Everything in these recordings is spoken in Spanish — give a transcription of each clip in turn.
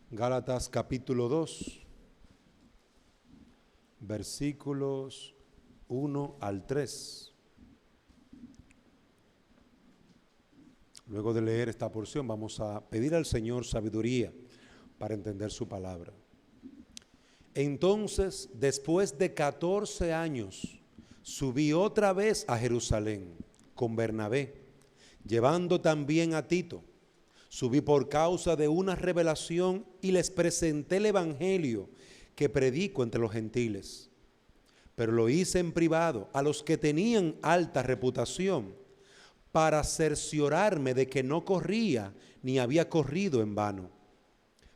Gálatas capítulo 2, versículos 1 al 3. Luego de leer esta porción vamos a pedir al Señor sabiduría para entender su palabra. Entonces, después de 14 años, subí otra vez a Jerusalén con Bernabé, llevando también a Tito. Subí por causa de una revelación y les presenté el evangelio que predico entre los gentiles. Pero lo hice en privado a los que tenían alta reputación, para cerciorarme de que no corría ni había corrido en vano.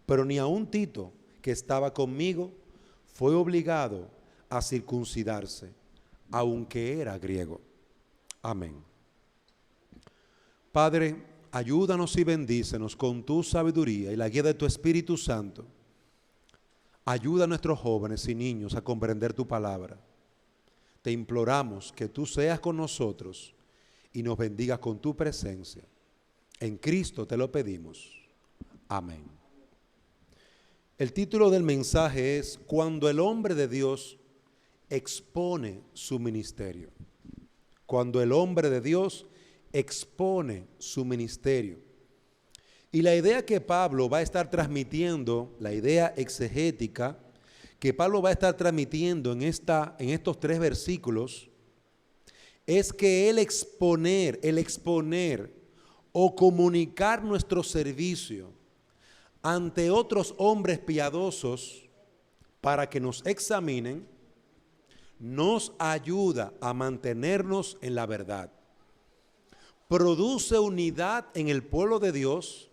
Pero ni aun Tito, que estaba conmigo, fue obligado a circuncidarse, aunque era griego. Amén. Padre, ayúdanos y bendícenos con tu sabiduría y la guía de tu Espíritu Santo. Ayuda a nuestros jóvenes y niños a comprender tu palabra. Te imploramos que tú seas con nosotros y nos bendigas con tu presencia. En Cristo te lo pedimos. Amén. El título del mensaje es Cuando el hombre de Dios expone su ministerio. Cuando el hombre de Dios expone su ministerio. Y la idea que Pablo va a estar transmitiendo, la idea exegética que Pablo va a estar transmitiendo en estos 3 versículos, es que el exponer o comunicar nuestro servicio ante otros hombres piadosos para que nos examinen, nos ayuda a mantenernos en la verdad. Produce unidad en el pueblo de Dios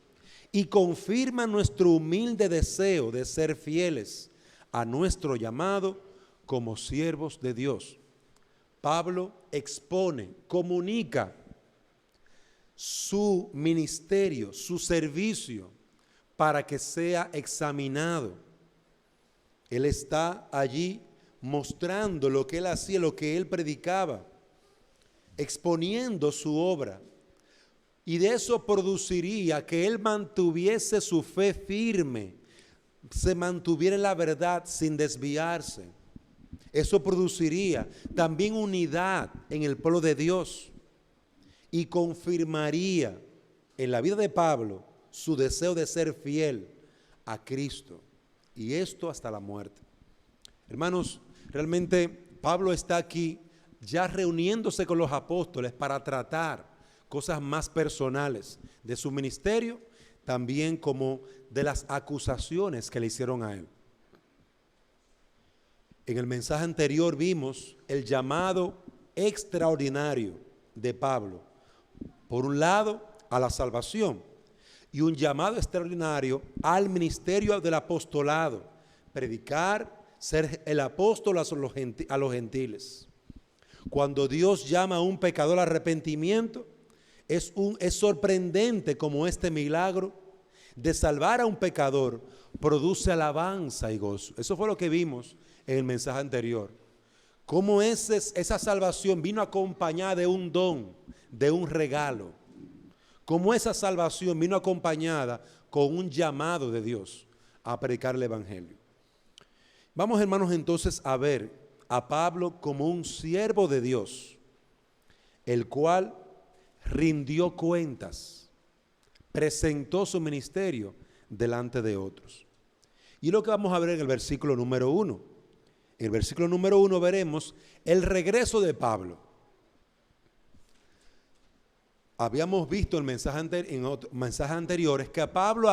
y confirma nuestro humilde deseo de ser fieles a nuestro llamado como siervos de Dios. Pablo expone, comunica su ministerio, su servicio, para que sea examinado. Él está allí mostrando lo que él hacía, lo que él predicaba, exponiendo su obra. Y de eso produciría que él mantuviese su fe firme, se mantuviera en la verdad sin desviarse. Eso produciría también unidad en el pueblo de Dios y confirmaría en la vida de Pablo su deseo de ser fiel a Cristo, y esto hasta la muerte. Hermanos, realmente Pablo está aquí ya reuniéndose con los apóstoles para tratar cosas más personales de su ministerio, también como de las acusaciones que le hicieron a él. En el mensaje anterior vimos el llamado extraordinario de Pablo, por un lado a la salvación y un llamado extraordinario al ministerio del apostolado, predicar, ser el apóstol a los gentiles. Cuando Dios llama a un pecador al arrepentimiento, es sorprendente como este milagro de salvar a un pecador produce alabanza y gozo. Eso fue lo que vimos en el mensaje anterior. Cómo esa salvación vino acompañada de un don, de un regalo. Cómo esa salvación vino acompañada con un llamado de Dios a predicar el evangelio. Vamos, hermanos, entonces a ver a Pablo como un siervo de Dios, el cual rindió cuentas, presentó su ministerio delante de otros. Y lo que vamos a ver en el versículo número 1. En el versículo número 1 veremos el regreso de Pablo. Habíamos visto en mensajes anteriores que Pablo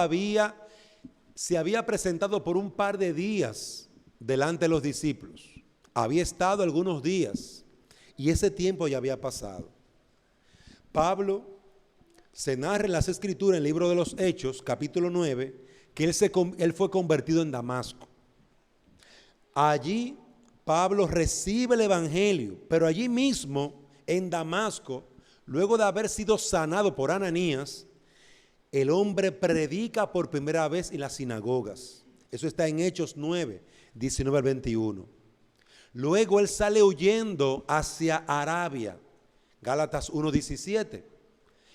se había presentado por un par de días delante de los discípulos. Había estado algunos días y ese tiempo ya había pasado. Pablo se narra en las Escrituras, en el libro de los Hechos, capítulo 9, que él fue convertido en Damasco. Allí Pablo recibe el evangelio, pero allí mismo en Damasco, luego de haber sido sanado por Ananías, el hombre predica por primera vez en las sinagogas. Eso está en Hechos 9, 19 al 21. Luego él sale huyendo hacia Arabia, Gálatas 1, 17.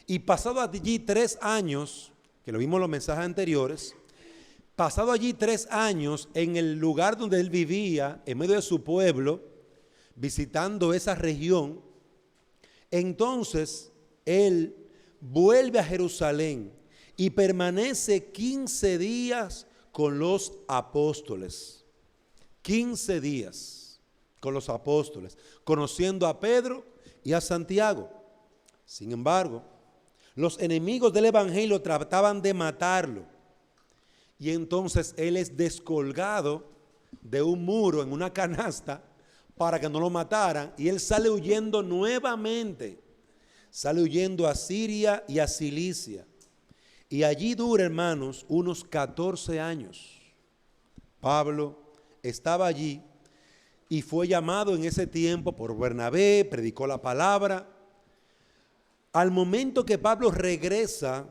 Y pasado allí 3 años, que lo vimos en los mensajes anteriores, pasado allí 3 años en el lugar donde él vivía, en medio de su pueblo, visitando esa región, entonces él vuelve a Jerusalén y permanece 15 días con los apóstoles. 15 días con los apóstoles, conociendo a Pedro y a Santiago. Sin embargo, los enemigos del evangelio trataban de matarlo. Y entonces él es descolgado de un muro en una canasta para que no lo mataran. Y él sale huyendo nuevamente. Sale huyendo a Siria y a Cilicia. Y allí dura, hermanos, unos 14 años. Pablo estaba allí y fue llamado en ese tiempo por Bernabé, predicó la palabra. Al momento que Pablo regresa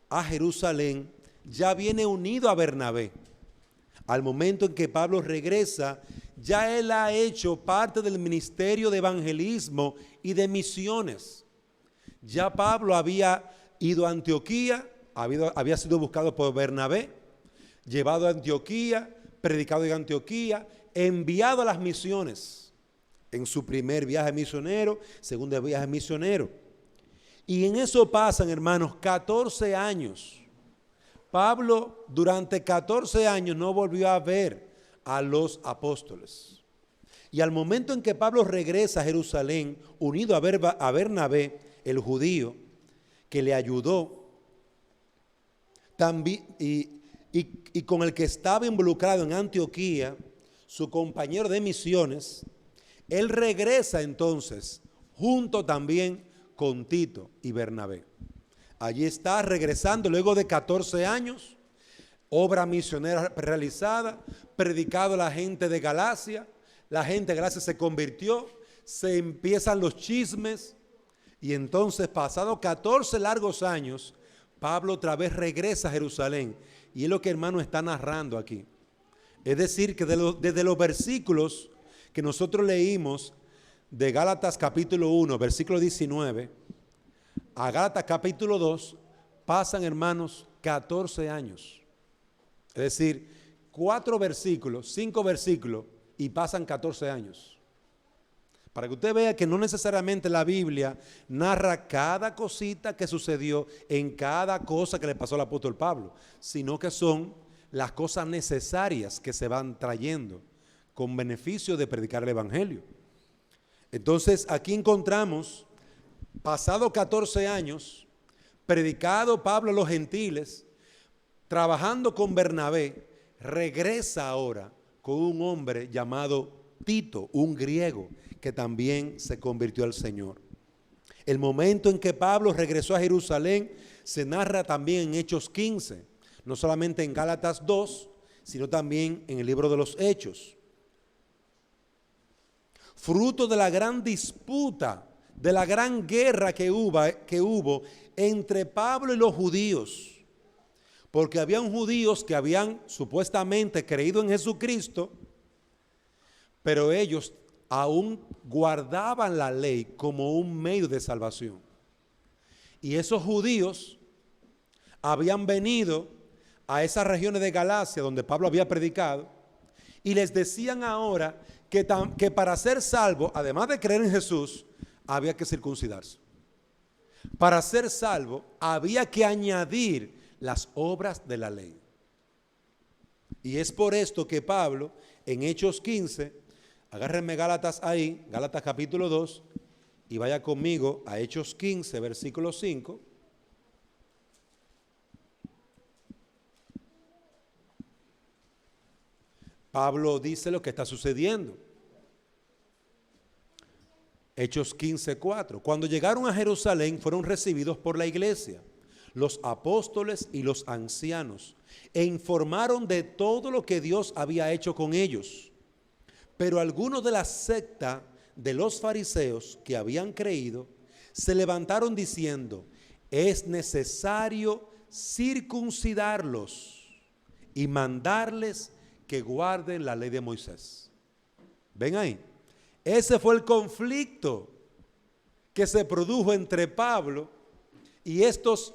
a Jerusalén, ya viene unido a Bernabé. Al momento en que Pablo regresa, ya él ha hecho parte del ministerio de evangelismo y de misiones. Ya Pablo había ido a Antioquía, había sido buscado por Bernabé, llevado a Antioquía, predicado en Antioquía, enviado a las misiones en su primer viaje misionero, segundo viaje misionero. Y en eso pasan, hermanos, 14 años. Pablo durante 14 años no volvió a ver a los apóstoles. Y al momento en que Pablo regresa a Jerusalén, unido a Bernabé, el judío, que le ayudó, también, y con el que estaba involucrado en Antioquía, su compañero de misiones, él regresa entonces, junto también con Tito y Bernabé. Allí está regresando luego de 14 años, obra misionera realizada, predicado a la gente de Galacia. La gente de Galacia se convirtió, se empiezan los chismes y entonces pasados 14 largos años, Pablo otra vez regresa a Jerusalén y es lo que hermano está narrando aquí. Es decir, que desde los versículos que nosotros leímos de Gálatas capítulo 1, versículo 19, a Gálatas capítulo 2 pasan, hermanos, 14 años. Es decir, 4 versículos, 5 versículos y pasan 14 años. Para que usted vea que no necesariamente la Biblia narra cada cosita que sucedió en cada cosa que le pasó al apóstol Pablo, sino que son las cosas necesarias que se van trayendo con beneficio de predicar el evangelio. Entonces aquí encontramos, pasado 14 años, predicado Pablo a los gentiles, trabajando con Bernabé, regresa ahora con un hombre llamado Tito, un griego, que también se convirtió al Señor. El momento en que Pablo regresó a Jerusalén se narra también en Hechos 15, no solamente en Gálatas 2, sino también en el libro de los Hechos. Fruto de la gran disputa, de la gran guerra que hubo entre Pablo y los judíos, porque habían judíos que habían supuestamente creído en Jesucristo, pero ellos aún guardaban la ley como un medio de salvación. Y esos judíos habían venido a esas regiones de Galacia donde Pablo había predicado y les decían ahora que para ser salvo, además de creer en Jesús, había que circuncidarse. Para ser salvo había que añadir las obras de la ley. Y es por esto que Pablo en Hechos 15, agárrenme Gálatas ahí, Gálatas capítulo 2, y vaya conmigo a Hechos 15, versículo 5. Pablo dice lo que está sucediendo. Hechos 15:4. Cuando llegaron a Jerusalén fueron recibidos por la iglesia, los apóstoles y los ancianos, e informaron de todo lo que Dios había hecho con ellos. Pero algunos de la secta de los fariseos que habían creído se levantaron diciendo: es necesario circuncidarlos y mandarles que guarden la ley de Moisés. ¿Ven ahí? Ese fue el conflicto que se produjo entre Pablo y estos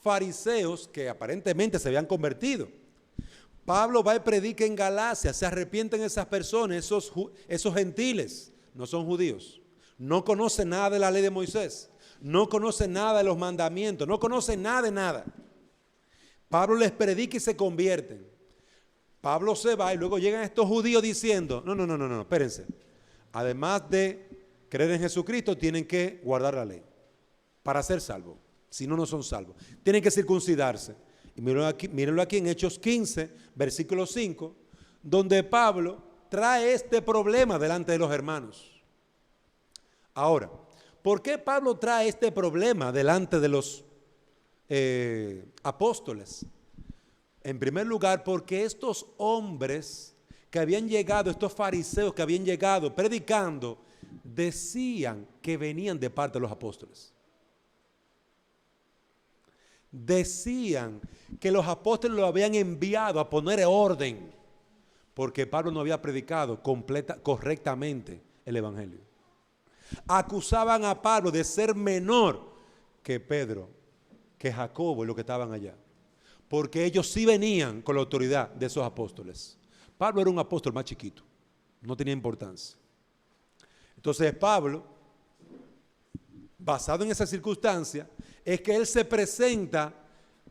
fariseos que aparentemente se habían convertido. Pablo va y predica en Galacia, se arrepienten esas personas, esos gentiles, no son judíos, no conocen nada de la ley de Moisés, no conocen nada de los mandamientos, no conocen nada de nada. Pablo les predica y se convierten. Pablo se va y luego llegan estos judíos diciendo, no, espérense. Además de creer en Jesucristo, tienen que guardar la ley para ser salvos. Si no, no son salvos. Tienen que circuncidarse. Y mírenlo aquí en Hechos 15, versículo 5, donde Pablo trae este problema delante de los hermanos. Ahora, ¿por qué Pablo trae este problema delante de los apóstoles? En primer lugar, porque estos hombres que habían llegado, estos fariseos que habían llegado predicando, decían que venían de parte de los apóstoles. Decían que los apóstoles lo habían enviado a poner orden, porque Pablo no había predicado correctamente el evangelio. Acusaban a Pablo de ser menor que Pedro, que Jacobo y los que estaban allá, porque ellos sí venían con la autoridad de esos apóstoles. Pablo era un apóstol más chiquito, no tenía importancia. Entonces Pablo, basado en esa circunstancia, es que él se presenta,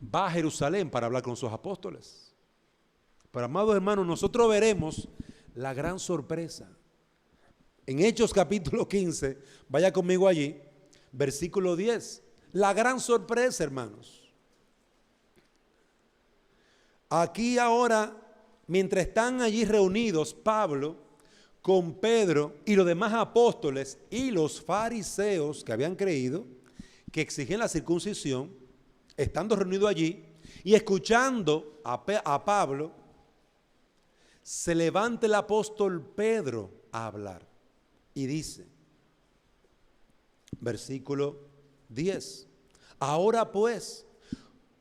va a Jerusalén para hablar con sus apóstoles. Pero amados hermanos, nosotros veremos la gran sorpresa. En Hechos capítulo 15, vaya conmigo allí, versículo 10. La gran sorpresa, hermanos. Aquí ahora, mientras están allí reunidos Pablo con Pedro y los demás apóstoles y los fariseos que habían creído, que exigen la circuncisión, estando reunidos allí y escuchando a Pablo, se levanta el apóstol Pedro a hablar y dice, versículo 10, ahora pues,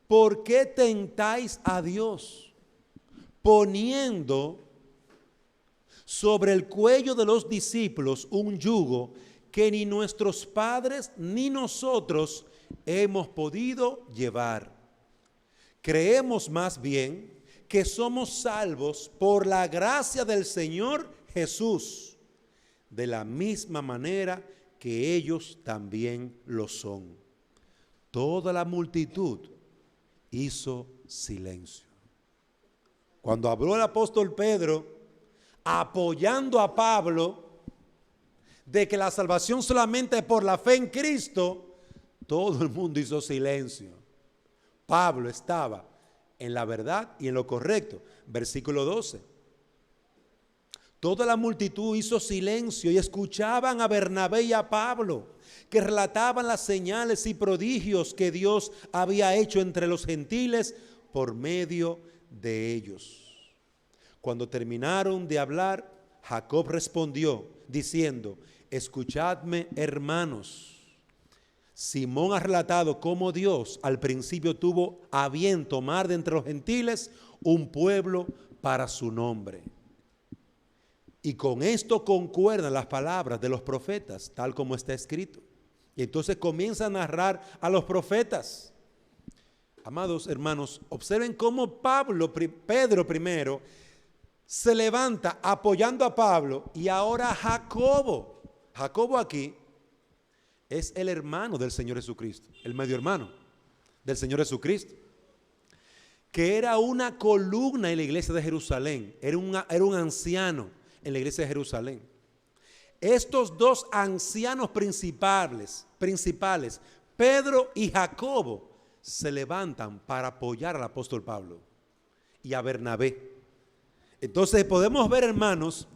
¿por qué tentáis a Dios poniendo sobre el cuello de los discípulos un yugo que ni nuestros padres ni nosotros hemos podido llevar? Creemos más bien que somos salvos por la gracia del Señor Jesús, de la misma manera que ellos también lo son. Toda la multitud hizo silencio. Cuando habló el apóstol Pedro, apoyando a Pablo, de que la salvación solamente es por la fe en Cristo, todo el mundo hizo silencio. Pablo estaba en la verdad y en lo correcto. Versículo 12. Toda la multitud hizo silencio y escuchaban a Bernabé y a Pablo, que relataban las señales y prodigios que Dios había hecho entre los gentiles por medio de ellos. Cuando terminaron de hablar, Jacob respondió diciendo, escuchadme, hermanos. Simón ha relatado cómo Dios al principio tuvo a bien tomar de entre los gentiles un pueblo para su nombre. Y con esto concuerdan las palabras de los profetas, tal como está escrito. Y entonces comienza a narrar a los profetas. Amados hermanos, observen cómo Pedro primero se levanta apoyando a Pablo y ahora Jacobo. Jacobo aquí es el hermano del Señor Jesucristo, el medio hermano del Señor Jesucristo, que era una columna en la iglesia de Jerusalén, era un anciano en la iglesia de Jerusalén. Estos dos ancianos principales, Pedro y Jacobo, se levantan para apoyar al apóstol Pablo y a Bernabé. Entonces podemos ver, hermanos,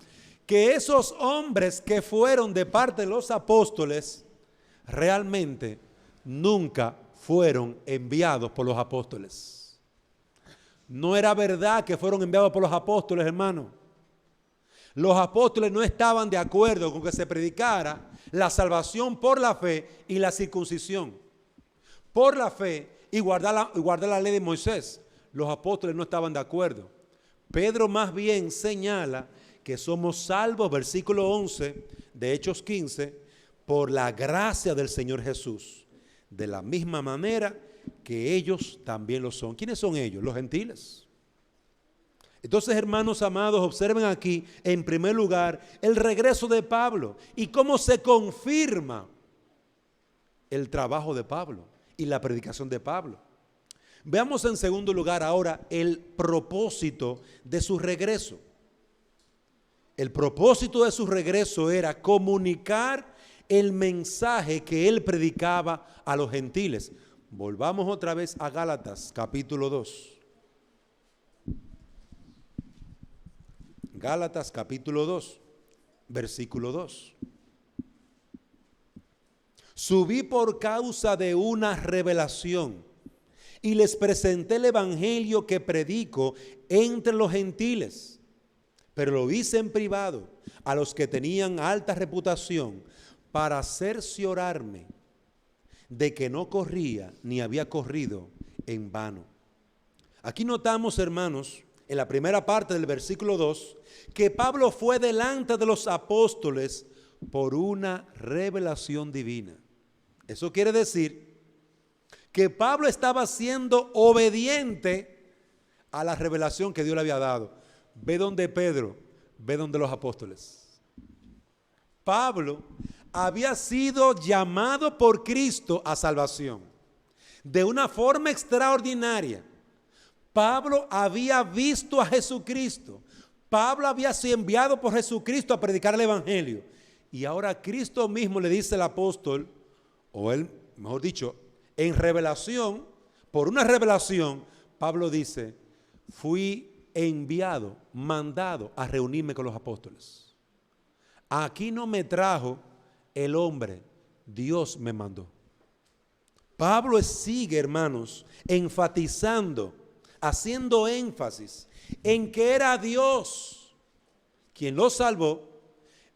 que esos hombres que fueron de parte de los apóstoles realmente nunca fueron enviados por los apóstoles. No era verdad que fueron enviados por los apóstoles, hermano. Los apóstoles no estaban de acuerdo con que se predicara la salvación por la fe y la circuncisión. Por la fe y guardar la ley de Moisés. Los apóstoles no estaban de acuerdo. Pedro más bien señala que somos salvos, versículo 11 de Hechos 15, por la gracia del Señor Jesús, de la misma manera que ellos también lo son. ¿Quiénes son ellos? Los gentiles. Entonces, hermanos amados, observen aquí, en primer lugar, el regreso de Pablo y cómo se confirma el trabajo de Pablo y la predicación de Pablo. Veamos en segundo lugar ahora el propósito de su regreso. El propósito de su regreso era comunicar el mensaje que él predicaba a los gentiles. Volvamos otra vez a Gálatas, capítulo 2. Gálatas, capítulo 2, versículo 2. Subí por causa de una revelación y les presenté el evangelio que predico entre los gentiles, pero lo hice en privado a los que tenían alta reputación para cerciorarme de que no corría ni había corrido en vano. Aquí notamos, hermanos, en la primera parte del versículo 2, que Pablo fue delante de los apóstoles por una revelación divina. Eso quiere decir que Pablo estaba siendo obediente a la revelación que Dios le había dado. Ve donde Pedro, ve donde los apóstoles. Pablo había sido llamado por Cristo a salvación de una forma extraordinaria. Pablo había visto a Jesucristo. Pablo había sido enviado por Jesucristo a predicar el evangelio. Y ahora Cristo mismo le dice al apóstol, o él, mejor dicho, en revelación, por una revelación, Pablo dice, fui enviado, mandado a reunirme con los apóstoles. Aquí no me trajo el hombre, Dios me mandó. Pablo sigue, hermanos, enfatizando, haciendo énfasis en que era Dios quien lo salvó,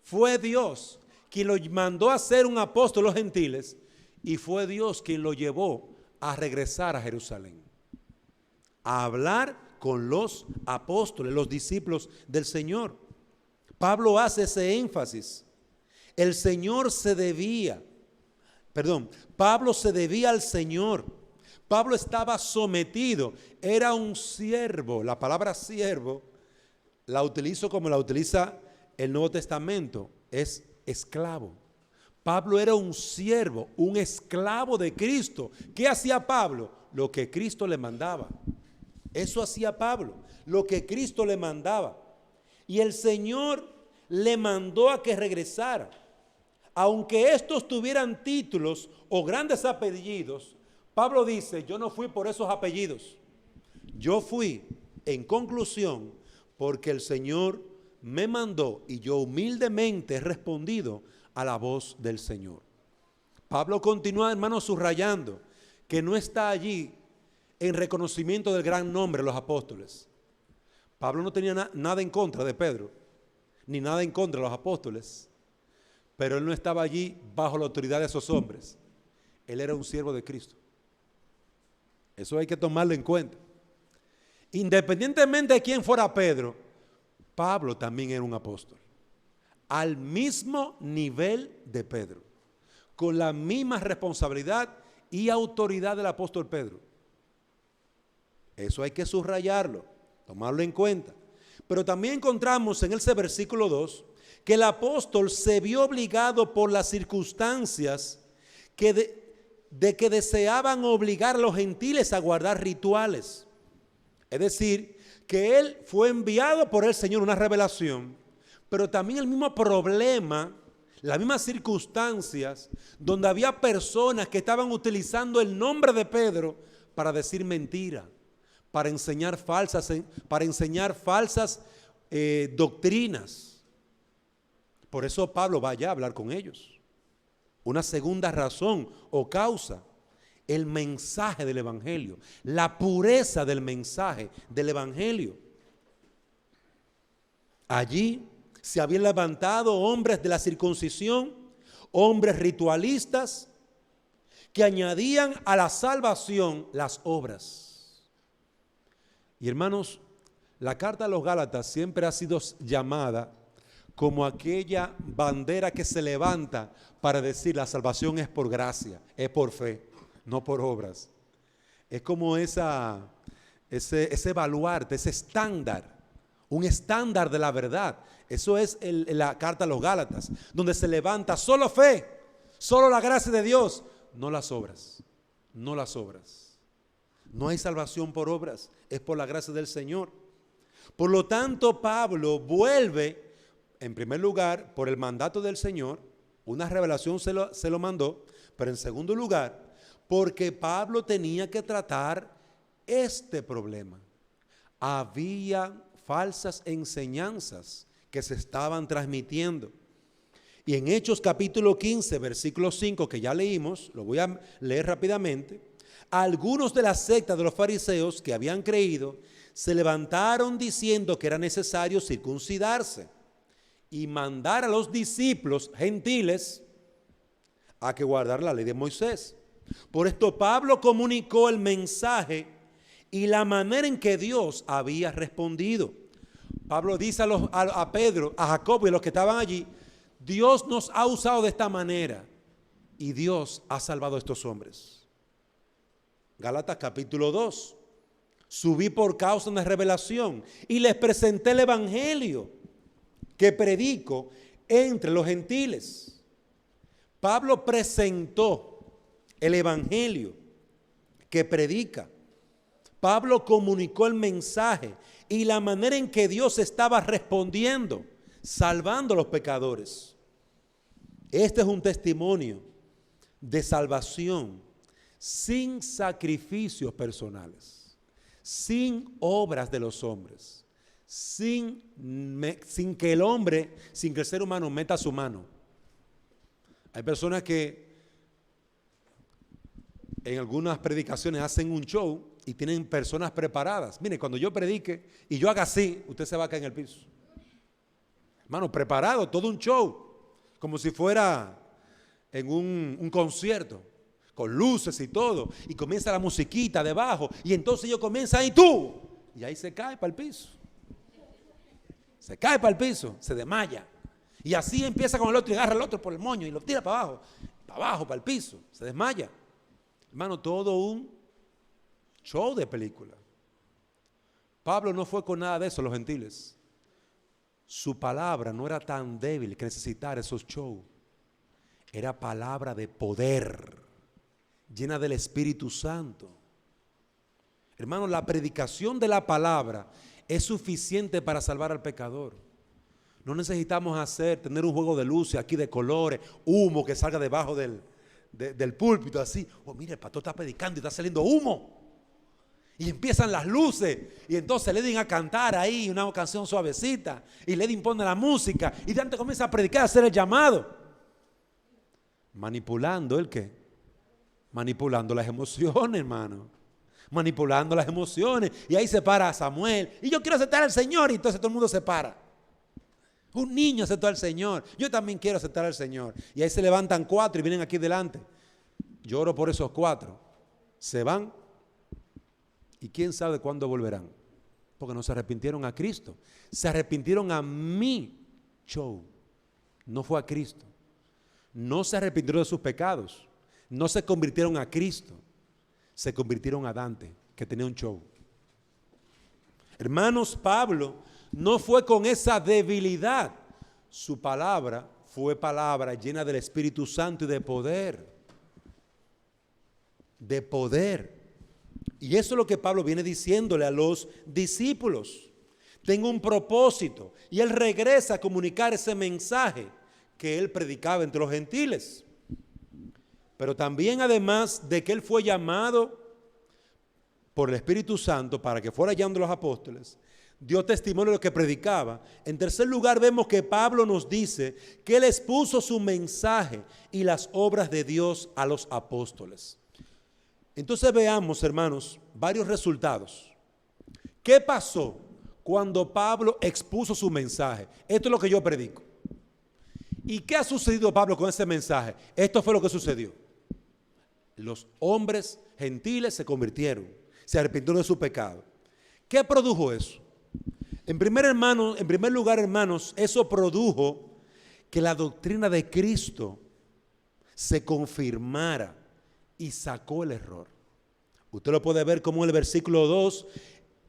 fue Dios quien lo mandó a ser un apóstol a los gentiles y fue Dios quien lo llevó a regresar a Jerusalén, a hablar con los apóstoles, los discípulos del Señor. Pablo hace ese énfasis. El Señor se debía, Pablo se debía al Señor. Pablo estaba sometido, era un siervo. La palabra siervo la utilizo como la utiliza el Nuevo Testamento, es esclavo. Pablo era un siervo, un esclavo de Cristo. ¿Qué hacía Pablo? Lo que Cristo le mandaba. Eso hacía Pablo, lo que Cristo le mandaba. Y el Señor le mandó a que regresara. Aunque estos tuvieran títulos o grandes apellidos, Pablo dice, yo no fui por esos apellidos. Yo fui, en conclusión, porque el Señor me mandó y yo humildemente he respondido a la voz del Señor. Pablo continúa, hermanos, subrayando que no está allí en reconocimiento del gran nombre de los apóstoles. Pablo no tenía nada en contra de Pedro, ni nada en contra de los apóstoles, pero él no estaba allí bajo la autoridad de esos hombres. Él era un siervo de Cristo. Eso hay que tomarlo en cuenta. Independientemente de quién fuera Pedro, Pablo también era un apóstol. Al mismo nivel de Pedro, con la misma responsabilidad y autoridad del apóstol Pedro. Eso hay que subrayarlo, tomarlo en cuenta. Pero también encontramos en ese versículo 2 que el apóstol se vio obligado por las circunstancias de que deseaban obligar a los gentiles a guardar rituales. Es decir, que él fue enviado por el Señor, una revelación, pero también el mismo problema, las mismas circunstancias, donde había personas que estaban utilizando el nombre de Pedro para decir mentira, para enseñar falsas doctrinas. Por eso Pablo va allá a hablar con ellos. Una segunda razón o causa, el mensaje del evangelio, la pureza del mensaje del evangelio. Allí se habían levantado hombres de la circuncisión, hombres ritualistas, que añadían a la salvación las obras. Y hermanos, la carta a los Gálatas siempre ha sido llamada como aquella bandera que se levanta para decir la salvación es por gracia, es por fe, no por obras. Es como ese baluarte, ese estándar un estándar de la verdad. Eso es la carta a los Gálatas, donde se levanta solo fe, solo la gracia de Dios, no las obras, no las obras. No hay salvación por obras, es por la gracia del Señor. Por lo tanto, Pablo vuelve, en primer lugar, por el mandato del Señor, una revelación se lo mandó, pero en segundo lugar, porque Pablo tenía que tratar este problema. Había falsas enseñanzas que se estaban transmitiendo. Y en Hechos capítulo 15, versículo 5, que ya leímos, lo voy a leer rápidamente, algunos de la secta de los fariseos que habían creído se levantaron diciendo que era necesario circuncidarse y mandar a los discípulos gentiles a que guardar la ley de Moisés. Por esto Pablo comunicó el mensaje y la manera en que Dios había respondido. Pablo dice a Pedro, a Jacobo y a los que estaban allí, Dios nos ha usado de esta manera y Dios ha salvado a estos hombres. Gálatas capítulo 2. Subí por causa de una revelación y les presenté el evangelio que predico entre los gentiles. Pablo presentó el evangelio que predica. Pablo comunicó el mensaje y la manera en que Dios estaba respondiendo, salvando a los pecadores. Este es un testimonio de salvación sin sacrificios personales, sin obras de los hombres, sin que el ser humano meta su mano. Hay personas que en algunas predicaciones hacen un show y tienen personas preparadas. Mire, cuando yo predique y yo haga así, usted se va a caer en el piso. Hermano, preparado, todo un show, como si fuera en un concierto, con luces y todo, y comienza la musiquita debajo, y entonces yo comienzo ahí tú, y ahí se cae para el piso. Se cae para el piso, se desmaya. Y así empieza con el otro y agarra al otro por el moño y lo tira para abajo, para el piso, se desmaya. Hermano, todo un show de película. Pablo no fue con nada de eso, los gentiles. Su palabra no era tan débil que necesitara esos shows. Era palabra de poder, llena del Espíritu Santo. Hermano, la predicación de la palabra es suficiente para salvar al pecador. No necesitamos tener un juego de luces aquí de colores, humo que salga debajo del púlpito así. Oh, mire, el pastor está predicando y está saliendo humo. Y empiezan las luces y entonces le dan a cantar ahí una canción suavecita y le pone la música y de antes comienza a predicar, a hacer el llamado. Manipulando ¿el qué? Manipulando las emociones, hermano. Manipulando las emociones. Y ahí se para Samuel. Y yo quiero aceptar al Señor. Y entonces todo el mundo se para. Un niño aceptó al Señor. Yo también quiero aceptar al Señor. Y ahí se levantan 4 y vienen aquí delante. Yo oro por esos 4. Se van. Y quién sabe cuándo volverán. Porque no se arrepintieron a Cristo. Se arrepintieron a mi show. No fue a Cristo. No se arrepintieron de sus pecados. No se convirtieron a Cristo. Se convirtieron a Dante, que tenía un show. Hermanos, Pablo no fue con esa debilidad. Su palabra fue palabra llena del Espíritu Santo y de poder. De poder. Y eso es lo que Pablo viene diciéndole a los discípulos. Tengo un propósito. Y él regresa a comunicar ese mensaje que él predicaba entre los gentiles. Pero también, además de que él fue llamado por el Espíritu Santo para que fuera llamando a los apóstoles, dio testimonio de lo que predicaba. En tercer lugar, vemos que Pablo nos dice que él expuso su mensaje y las obras de Dios a los apóstoles. Entonces veamos, hermanos, varios resultados. ¿Qué pasó cuando Pablo expuso su mensaje? Esto es lo que yo predico. ¿Y qué ha sucedido, Pablo, con ese mensaje? Esto fue lo que sucedió. Los hombres gentiles se convirtieron, se arrepintieron de su pecado. ¿Qué produjo eso? En primer lugar, hermanos, eso produjo que la doctrina de Cristo se confirmara y sacó el error. Usted lo puede ver como en el versículo 2,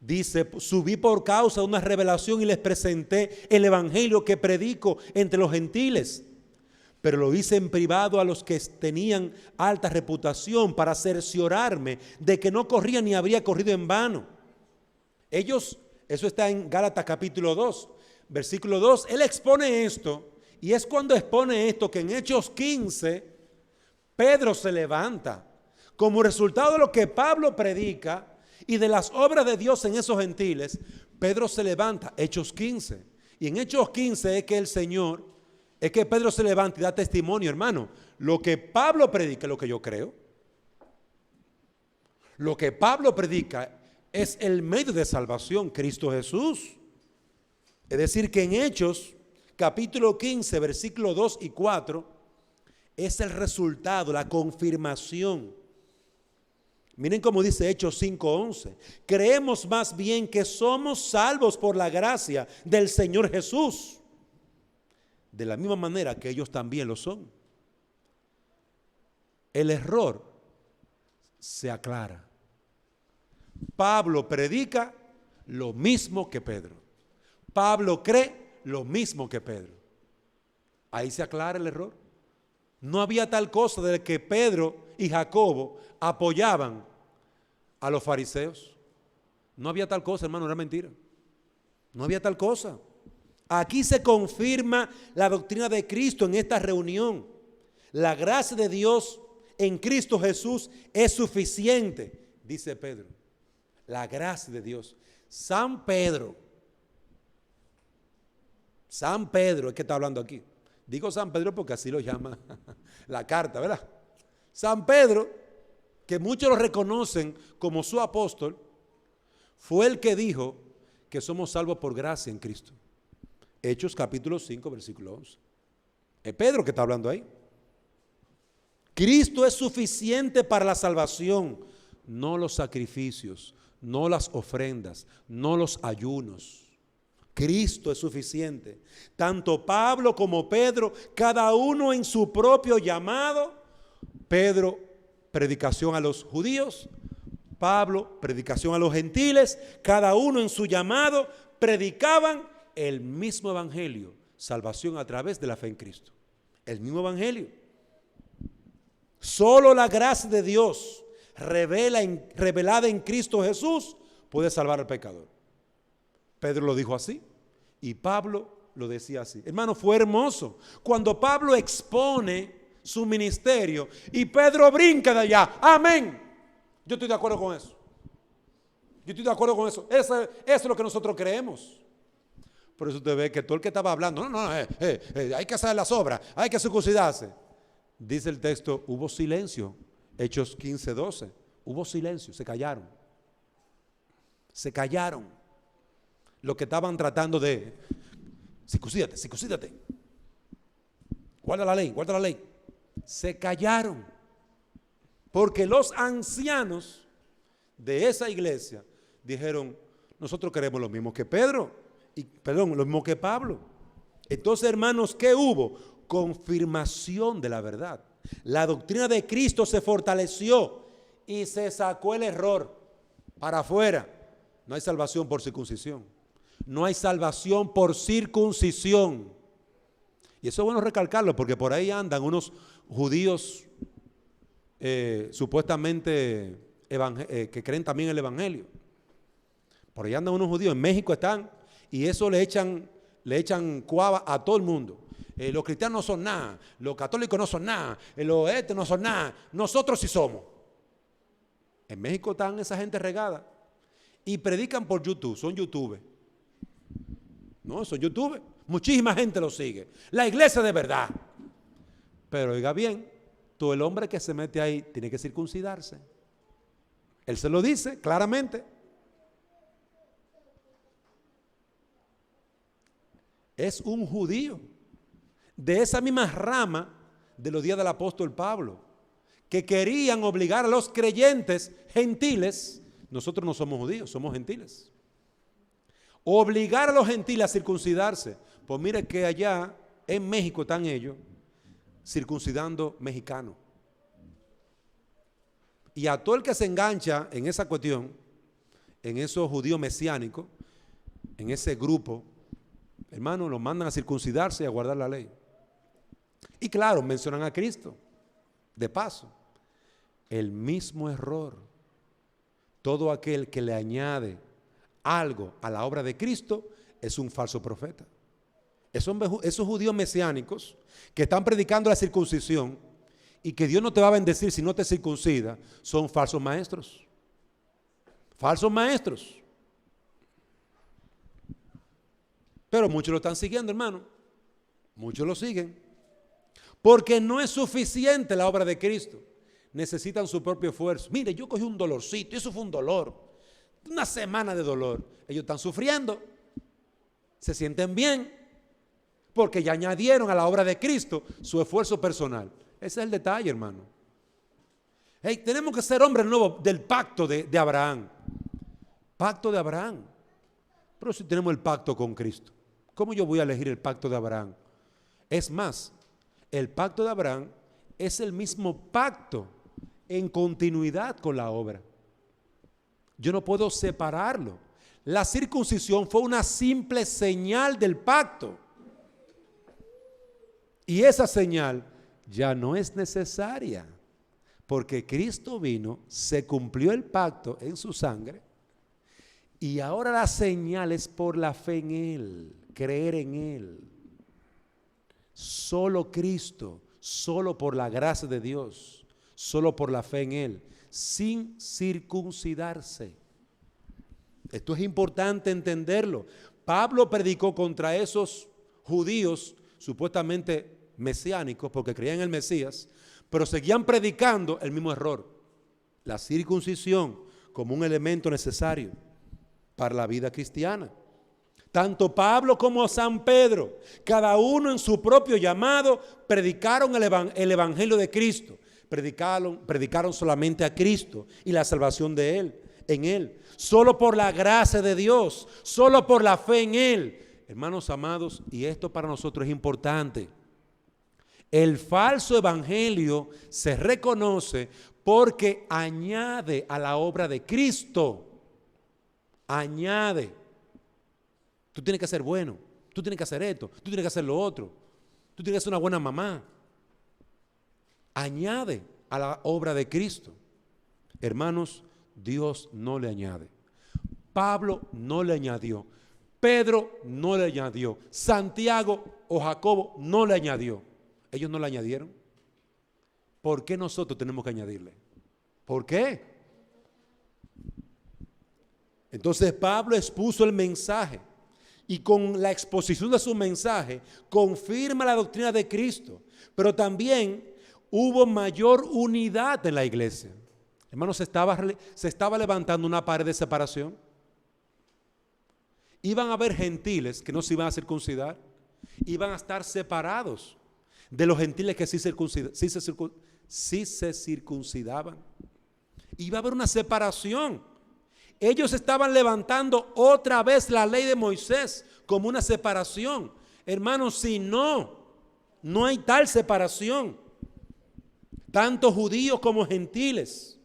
Dice, subí por causa de una revelación y les presenté el evangelio que predico entre los gentiles. Pero lo hice en privado a los que tenían alta reputación para cerciorarme de que no corría ni habría corrido en vano. Ellos, eso está en Gálatas capítulo 2, versículo 2. Él expone esto, y es cuando expone esto que en Hechos 15, Pedro se levanta. Como resultado de lo que Pablo predica y de las obras de Dios en esos gentiles, Pedro se levanta, Hechos 15. Y en Hechos 15 es que el Señor, es que Pedro se levanta y da testimonio, hermano. Lo que Pablo predica es lo que yo creo. Lo que Pablo predica es el medio de salvación, Cristo Jesús. Es decir, que en Hechos, capítulo 15, versículos 2 y 4, es el resultado, la confirmación. Miren cómo dice Hechos 5:11. Creemos más bien que somos salvos por la gracia del Señor Jesús, de la misma manera que ellos también lo son. El error se aclara. Pablo predica lo mismo que Pedro. Pablo cree lo mismo que Pedro. Ahí se aclara el error. No había tal cosa de que Pedro y Jacobo apoyaban a los fariseos. No había tal cosa, hermano, era mentira. No había tal cosa. Aquí se confirma la doctrina de Cristo en esta reunión. La gracia de Dios en Cristo Jesús es suficiente, dice Pedro. La gracia de Dios. San Pedro es que está hablando aquí. Digo San Pedro porque así lo llama la carta, ¿verdad? San Pedro, que muchos lo reconocen como su apóstol, fue el que dijo que somos salvos por gracia en Cristo. Hechos capítulo 5, versículo 11. Es Pedro que está hablando ahí. Cristo es suficiente para la salvación, no los sacrificios, no las ofrendas, no los ayunos. Cristo es suficiente. Tanto Pablo como Pedro, cada uno en su propio llamado. Pedro, predicación a los judíos. Pablo, predicación a los gentiles. Cada uno en su llamado predicaban el mismo evangelio, salvación a través de la fe en Cristo. El mismo evangelio. Solo la gracia de Dios revelada en Cristo Jesús puede salvar al pecador. Pedro lo dijo así y Pablo lo decía así. Hermano, fue hermoso cuando Pablo expone su ministerio y Pedro brinca de allá. Amén. Yo estoy de acuerdo con eso. Yo estoy de acuerdo con eso. Eso es lo que nosotros creemos. Por eso usted ve que todo el que estaba hablando, hay que hacer las obras, hay que circuncidarse. Dice el texto, hubo silencio. Hechos 15:12. Hubo silencio, se callaron. Se callaron. Los que estaban tratando de circuncídate. Guarda la ley. Se callaron. Porque los ancianos de esa iglesia dijeron, nosotros queremos lo mismo que Pedro. Lo mismo que Pablo. Entonces, hermanos, ¿qué hubo? Confirmación de la verdad. La doctrina de Cristo se fortaleció y se sacó el error para afuera. No hay salvación por circuncisión. No hay salvación por circuncisión. Y eso es bueno recalcarlo porque por ahí andan unos judíos supuestamente que creen también el evangelio. Por ahí andan unos judíos, en México están, y eso le echan cuava a todo el mundo. Los cristianos no son nada, los católicos no son nada, los no son nada, nosotros sí somos. En México están esa gente regada y predican por YouTube, son youtubers. No, son youtubers, muchísima gente los sigue. La iglesia de verdad. Pero oiga bien, todo el hombre que se mete ahí tiene que circuncidarse. Él se lo dice claramente. Es un judío de esa misma rama de los días del apóstol Pablo, que querían obligar a los creyentes gentiles. Nosotros no somos judíos, somos gentiles. Obligar a los gentiles a circuncidarse. Pues mire que allá en México están ellos circuncidando mexicanos. Y a todo el que se engancha en esa cuestión en esos judíos mesiánicos, en ese grupo, hermanos, los mandan a circuncidarse y a guardar la ley. Y claro, mencionan a Cristo, de paso. El mismo error. Todo aquel que le añade algo a la obra de Cristo es un falso profeta. Esos judíos mesiánicos que están predicando la circuncisión y que Dios no te va a bendecir si no te circuncida, son falsos maestros. Falsos maestros. Pero muchos lo están siguiendo, hermano. Muchos lo siguen. Porque no es suficiente la obra de Cristo. Necesitan su propio esfuerzo. Mire, yo cogí un dolorcito, eso fue un dolor. Una semana de dolor. Ellos están sufriendo. Se sienten bien. Porque ya añadieron a la obra de Cristo su esfuerzo personal. Ese es el detalle, hermano. Hey, tenemos que ser hombres nuevos del pacto de Abraham. Pacto de Abraham. Pero si tenemos el pacto con Cristo, ¿cómo yo voy a elegir el pacto de Abraham? Es más, el pacto de Abraham es el mismo pacto en continuidad con la obra. Yo no puedo separarlo. La circuncisión fue una simple señal del pacto. Y esa señal ya no es necesaria, porque Cristo vino, se cumplió el pacto en su sangre, y ahora la señal es por la fe en Él, creer en Él. Solo Cristo, solo por la gracia de Dios, solo por la fe en Él, sin circuncidarse. Esto es importante entenderlo. Pablo predicó contra esos judíos supuestamente mesiánicos, porque creían en el Mesías, pero seguían predicando el mismo error, la circuncisión como un elemento necesario para la vida cristiana. Tanto Pablo como San Pedro, cada uno en su propio llamado, predicaron el evangelio de Cristo. Predicaron solamente a Cristo y la salvación de Él, en Él. Solo por la gracia de Dios, solo por la fe en Él. Hermanos amados, y esto para nosotros es importante. El falso evangelio se reconoce porque añade a la obra de Cristo. Añade. Tú tienes que ser bueno, tú tienes que hacer esto, tú tienes que hacer lo otro, tú tienes que ser una buena mamá. Añade a la obra de Cristo. Hermanos, Dios no le añade. Pablo no le añadió. Pedro no le añadió. Santiago o Jacobo no le añadió. Ellos no le añadieron. ¿Por qué nosotros tenemos que añadirle? ¿Por qué? Entonces Pablo expuso el mensaje y con la exposición de su mensaje confirma la doctrina de Cristo, pero también hubo mayor unidad en la iglesia. Hermanos, se estaba levantando una pared de separación. Iban a haber gentiles que no se iban a circuncidar, iban a estar separados de los gentiles que sí se circuncidaban. Iba a haber una separación. Ellos estaban levantando otra vez la ley de Moisés como una separación. Hermanos, si no hay tal separación. Tanto judíos como gentiles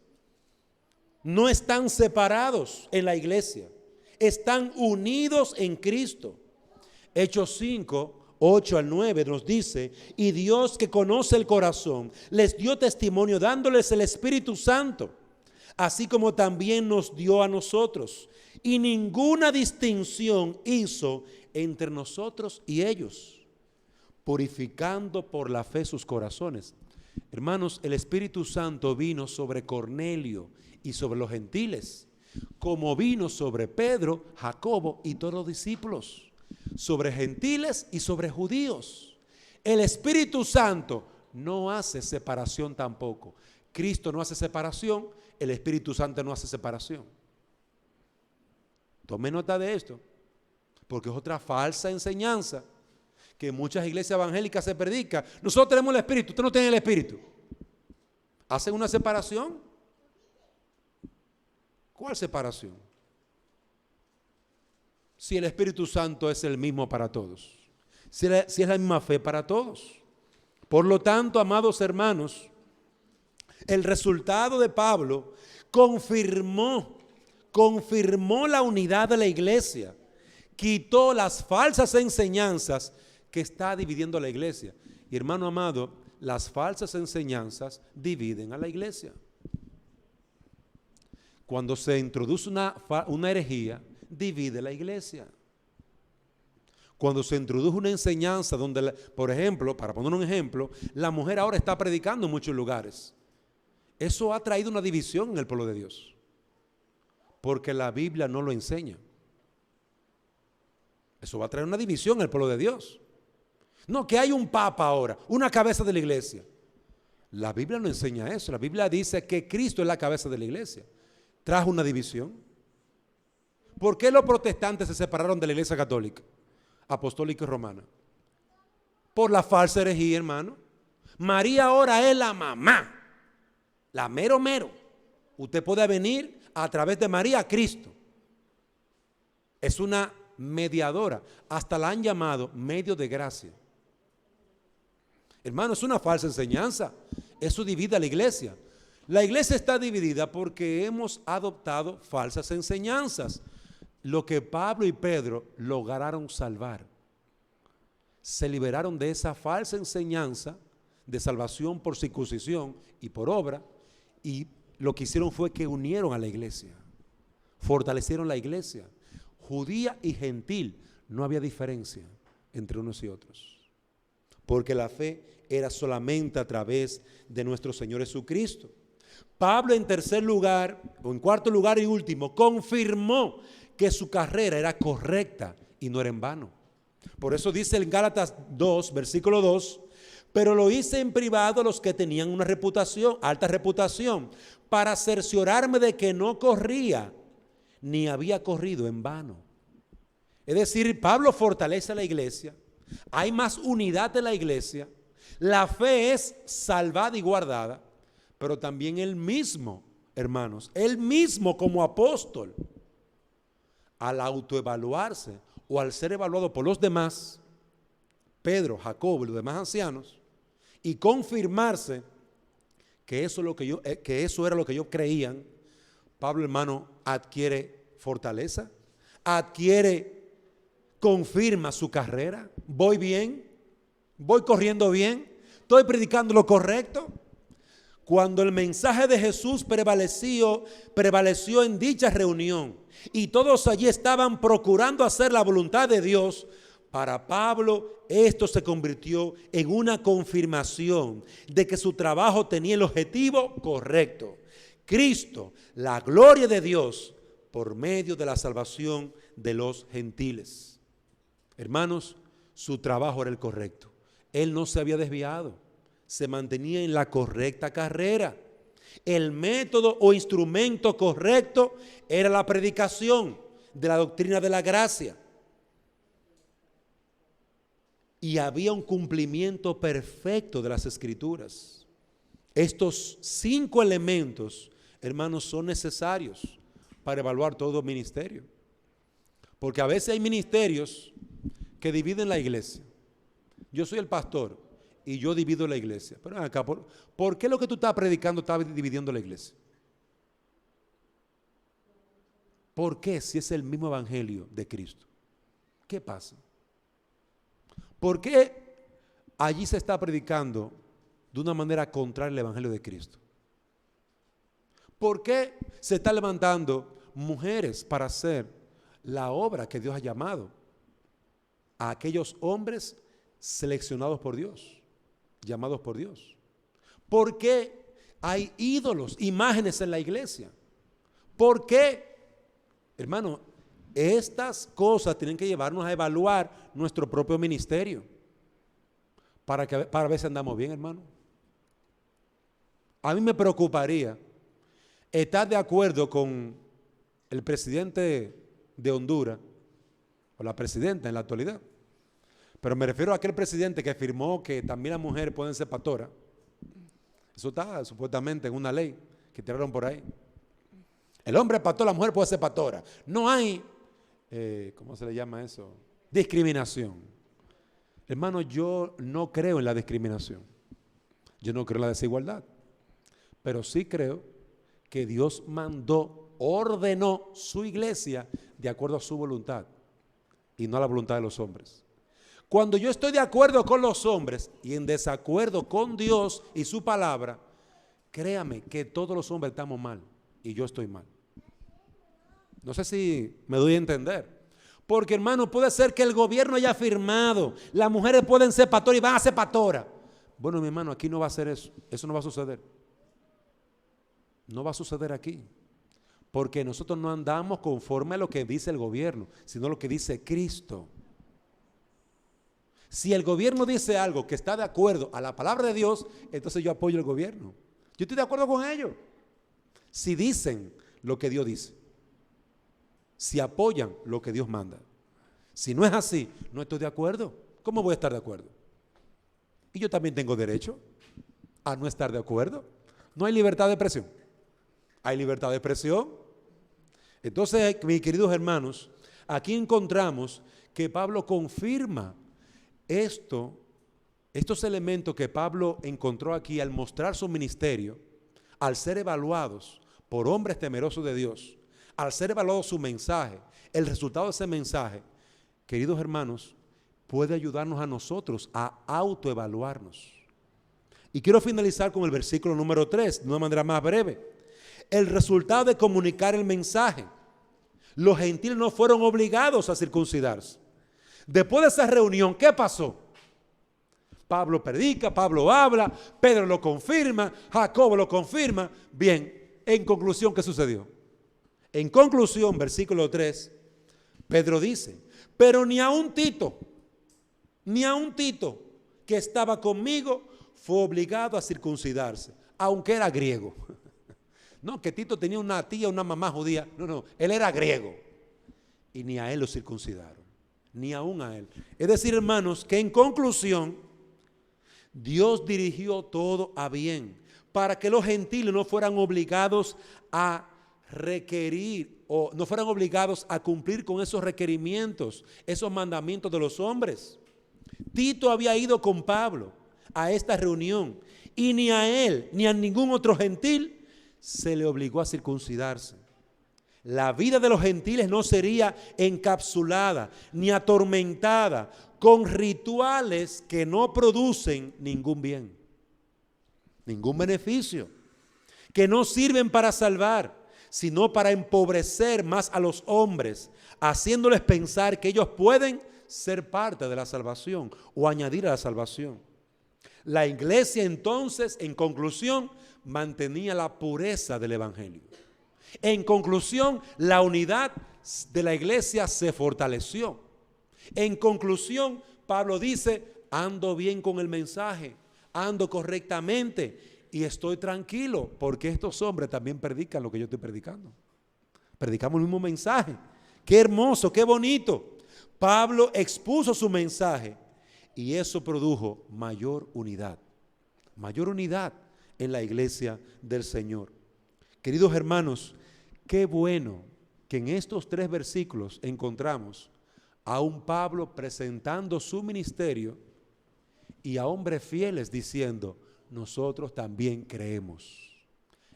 no están separados en la iglesia. Están unidos en Cristo. Hechos 5, 8 al 9 nos dice: y Dios, que conoce el corazón, les dio testimonio dándoles el Espíritu Santo, así como también nos dio a nosotros, y ninguna distinción hizo entre nosotros y ellos, purificando por la fe sus corazones. Hermanos, el Espíritu Santo vino sobre Cornelio y sobre los gentiles, como vino sobre Pedro, Jacobo y todos los discípulos, sobre gentiles y sobre judíos. El Espíritu Santo no hace separación tampoco. Cristo no hace separación, el Espíritu Santo no hace separación. Tome nota de esto, porque es otra falsa enseñanza que en muchas iglesias evangélicas se predica. Nosotros tenemos el Espíritu, usted no tiene el Espíritu. ¿Hacen una separación? ¿Cuál separación? Si el Espíritu Santo es el mismo para todos, si es la misma fe para todos. Por lo tanto, amados hermanos, el resultado de Pablo confirmó confirmó la unidad de la iglesia, quitó las falsas enseñanzas que está dividiendo a la iglesia. Y hermano amado, las falsas enseñanzas dividen a la iglesia. Cuando se introduce una herejía, divide la iglesia. Cuando se introduce una enseñanza donde, por ejemplo, para poner un ejemplo, la mujer ahora está predicando en muchos lugares. Eso ha traído una división en el pueblo de Dios, porque la Biblia no lo enseña. Eso va a traer una división en el pueblo de Dios. No, que hay un papa ahora, una cabeza de la iglesia. La Biblia no enseña eso. La Biblia dice que Cristo es la cabeza de la iglesia. Trajo una división. ¿Por qué los protestantes se separaron de la iglesia católica, apostólica y romana? Por la falsa herejía, hermano. María ahora es la mamá, la mero mero. Usted puede venir a través de María a Cristo. Es una mediadora. Hasta la han llamado medio de gracia. Hermano, es una falsa enseñanza. Eso divide a la iglesia. La iglesia está dividida porque hemos adoptado falsas enseñanzas. Lo que Pablo y Pedro lograron salvar, se liberaron de esa falsa enseñanza de salvación por circuncisión y por obra, y lo que hicieron fue que unieron a la iglesia, fortalecieron la iglesia, judía y gentil. No había diferencia entre unos y otros, porque la fe era solamente a través de nuestro Señor Jesucristo. Pablo, en tercer lugar, o en cuarto lugar y último, confirmó que su carrera era correcta y no era en vano. Por eso dice en Gálatas 2, versículo 2, pero lo hice en privado a los que tenían una reputación, alta reputación, para cerciorarme de que no corría ni había corrido en vano. Es decir, Pablo fortalece a la iglesia, hay más unidad en la iglesia, la fe es salvada y guardada, pero también él mismo, hermanos, él mismo como apóstol, al autoevaluarse o al ser evaluado por los demás, Pedro, Jacobo y los demás ancianos, y confirmarse que eso era lo que ellos creían, Pablo, hermano, adquiere fortaleza, confirma su carrera. Voy bien, voy corriendo bien, estoy predicando lo correcto. Cuando el mensaje de Jesús prevaleció en dicha reunión y todos allí estaban procurando hacer la voluntad de Dios, para Pablo esto se convirtió en una confirmación de que su trabajo tenía el objetivo correcto. Cristo, la gloria de Dios por medio de la salvación de los gentiles. Hermanos, su trabajo era el correcto. Él no se había desviado, se mantenía en la correcta carrera. El método o instrumento correcto era la predicación de la doctrina de la gracia. Y había un cumplimiento perfecto de las Escrituras. Estos 5 elementos, hermanos, son necesarios para evaluar todo ministerio. Porque a veces hay ministerios que dividen la iglesia. Yo soy el pastor y yo divido la iglesia. Pero acá, ¿por qué lo que tú estás predicando está dividiendo la iglesia? ¿Por qué si es el mismo evangelio de Cristo? ¿Qué pasa? ¿Por qué allí se está predicando de una manera contraria al evangelio de Cristo? ¿Por qué se está levantando mujeres para hacer la obra que Dios ha llamado a aquellos hombres seleccionados por Dios, llamados por Dios? ¿Por qué hay ídolos, imágenes en la iglesia? ¿Por qué? Hermano, estas cosas tienen que llevarnos a evaluar nuestro propio ministerio para ver si andamos bien, hermano. A mí me preocuparía estar de acuerdo con el presidente de Honduras o la presidenta en la actualidad, pero me refiero a aquel presidente que afirmó que también las mujeres pueden ser pastoras. Eso está supuestamente en una ley que tiraron por ahí. El hombre es pastor, la mujer puede ser pastora. No hay, ¿cómo se le llama eso? Discriminación. Hermano, yo no creo en la discriminación. Yo no creo en la desigualdad. Pero sí creo que Dios mandó ordenó su iglesia de acuerdo a su voluntad y no a la voluntad de los hombres. Cuando yo estoy de acuerdo con los hombres y en desacuerdo con Dios y su palabra, créame que todos los hombres estamos mal y yo estoy mal. No sé si me doy a entender. Porque, hermano, puede ser que el gobierno haya firmado, las mujeres pueden ser pastoras y van a ser pastoras. Bueno, mi hermano, aquí no va a ser eso. Eso no va a suceder. No va a suceder aquí. Porque nosotros no andamos conforme a lo que dice el gobierno, sino lo que dice Cristo. Si el gobierno dice algo que está de acuerdo a la palabra de Dios, entonces yo apoyo el gobierno. Yo estoy de acuerdo con ellos. Si dicen lo que Dios dice. Si apoyan lo que Dios manda. Si no es así, no estoy de acuerdo. ¿Cómo voy a estar de acuerdo? Y yo también tengo derecho a no estar de acuerdo. No hay libertad de expresión. Hay libertad de expresión. Entonces, mis queridos hermanos, aquí encontramos que Pablo confirma estos elementos que Pablo encontró aquí al mostrar su ministerio, al ser evaluados por hombres temerosos de Dios, al ser evaluado su mensaje, el resultado de ese mensaje, queridos hermanos, puede ayudarnos a nosotros a autoevaluarnos. Y quiero finalizar con el versículo número 3, de una manera más breve. El resultado de comunicar el mensaje. Los gentiles no fueron obligados a circuncidarse. Después de esa reunión, ¿qué pasó? Pablo predica, Pablo habla, Pedro lo confirma, Jacobo lo confirma. Bien, en conclusión, ¿qué sucedió? En conclusión, versículo 3, Pedro dice, pero ni a un Tito que estaba conmigo fue obligado a circuncidarse, aunque era griego. No, que Tito tenía una tía, una mamá judía. No, él era griego. Y ni a él lo circuncidaron, ni aún a él. Es decir, hermanos, que en conclusión, Dios dirigió todo a bien, para que los gentiles no fueran obligados a requerir o no fueran obligados a cumplir con esos requerimientos, esos mandamientos de los hombres. Tito había ido con Pablo a esta reunión y ni a él ni a ningún otro gentil se le obligó a circuncidarse. La vida de los gentiles no sería encapsulada ni atormentada con rituales que no producen ningún bien, ningún beneficio, que no sirven para salvar, sino para empobrecer más a los hombres, haciéndoles pensar que ellos pueden ser parte de la salvación o añadir a la salvación. La iglesia entonces, en conclusión, mantenía la pureza del evangelio. En conclusión, la unidad de la iglesia se fortaleció. En conclusión, Pablo dice, ando bien con el mensaje, ando correctamente y estoy tranquilo porque estos hombres también predican lo que yo estoy predicando. Predicamos el mismo mensaje. Qué hermoso, qué bonito. Pablo expuso su mensaje y eso produjo mayor unidad en la iglesia del Señor. Queridos hermanos, qué bueno que en estos 3 versículos encontramos a un Pablo presentando su ministerio y a hombres fieles diciendo, nosotros también creemos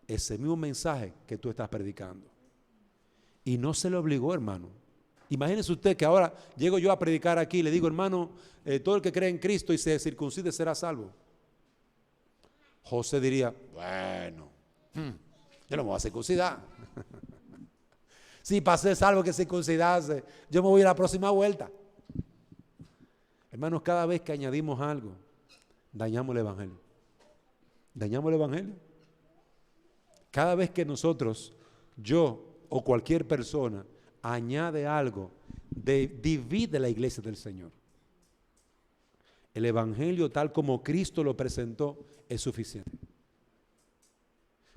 ese mismo mensaje que tú estás predicando. Y no se le obligó, hermano. Imagínese usted que ahora llego yo a predicar aquí y le digo, hermano, todo el que cree en Cristo y se circuncide será salvo. José diría, bueno, yo no me voy a circuncidar. Si pasé salvo que circuncidarse, yo me voy a la próxima vuelta. Hermanos, cada vez que añadimos algo, dañamos el evangelio. Dañamos el evangelio. Cada vez que nosotros, yo o cualquier persona, añade algo, divide la iglesia del Señor. El evangelio tal como Cristo lo presentó es suficiente.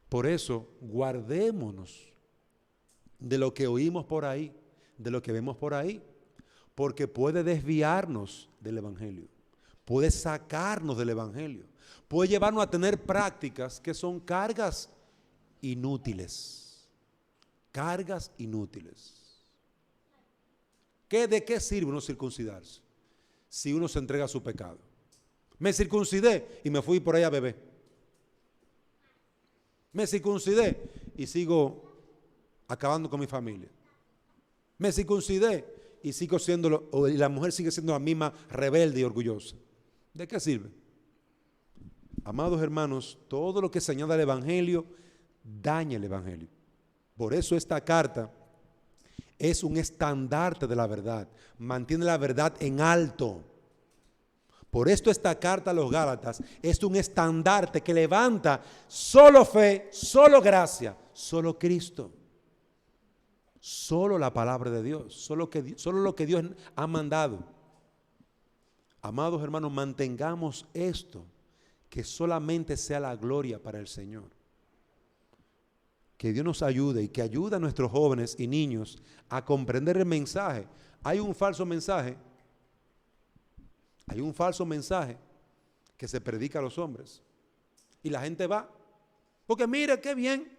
Por eso, guardémonos de lo que oímos por ahí, de lo que vemos por ahí, porque puede desviarnos del evangelio, puede sacarnos del evangelio, puede llevarnos a tener prácticas que son cargas inútiles. Cargas inútiles. ¿De qué sirve uno circuncidarse si uno se entrega a su pecado? Me circuncidé y me fui por ahí a beber. Me circuncidé y sigo acabando con mi familia. Me circuncidé y sigo siendo, y la mujer sigue siendo la misma rebelde y orgullosa. ¿De qué sirve? Amados hermanos, todo lo que se añade al Evangelio daña el Evangelio. Por eso esta carta es un estandarte de la verdad, mantiene la verdad en alto. Por esto esta carta a los Gálatas es un estandarte que levanta solo fe, solo gracia, solo Cristo, solo la palabra de Dios, solo lo que Dios ha mandado. Amados hermanos, mantengamos esto, que solamente sea la gloria para el Señor. Que Dios nos ayude y que ayude a nuestros jóvenes y niños a comprender el mensaje. Hay un falso mensaje que se predica a los hombres y la gente va, porque mire qué bien,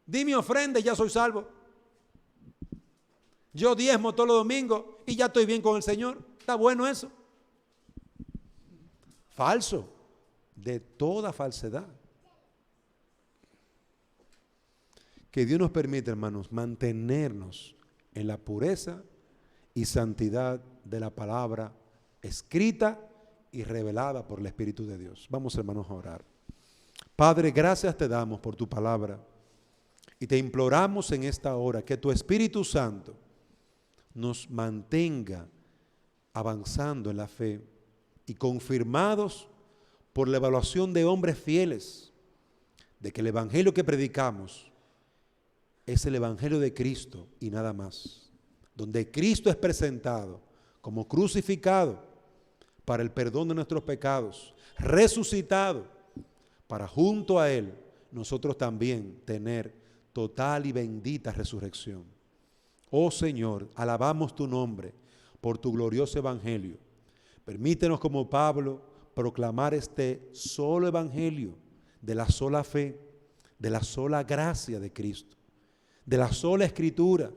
di mi ofrenda y ya soy salvo. Yo diezmo todos los domingos y ya estoy bien con el Señor. ¿Está bueno eso? Falso, de toda falsedad. Que Dios nos permita, hermanos, mantenernos en la pureza y santidad de la palabra escrita y revelada por el Espíritu de Dios. Vamos, hermanos, a orar. Padre, gracias te damos por tu palabra y te imploramos en esta hora que tu Espíritu Santo nos mantenga avanzando en la fe y confirmados por la evaluación de hombres fieles de que el Evangelio que predicamos es el Evangelio de Cristo y nada más, donde Cristo es presentado como crucificado para el perdón de nuestros pecados, resucitado para junto a Él nosotros también tener total y bendita resurrección. Oh Señor, alabamos tu nombre por tu glorioso Evangelio. Permítenos como Pablo proclamar este solo Evangelio de la sola fe, de la sola gracia de Cristo, de la sola Escritura,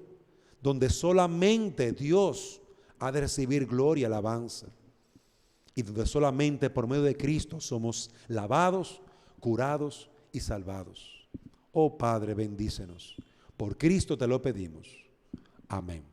donde solamente Dios ha de recibir gloria y alabanza, y donde solamente por medio de Cristo somos lavados, curados y salvados. Oh Padre, bendícenos. Por Cristo te lo pedimos. Amén.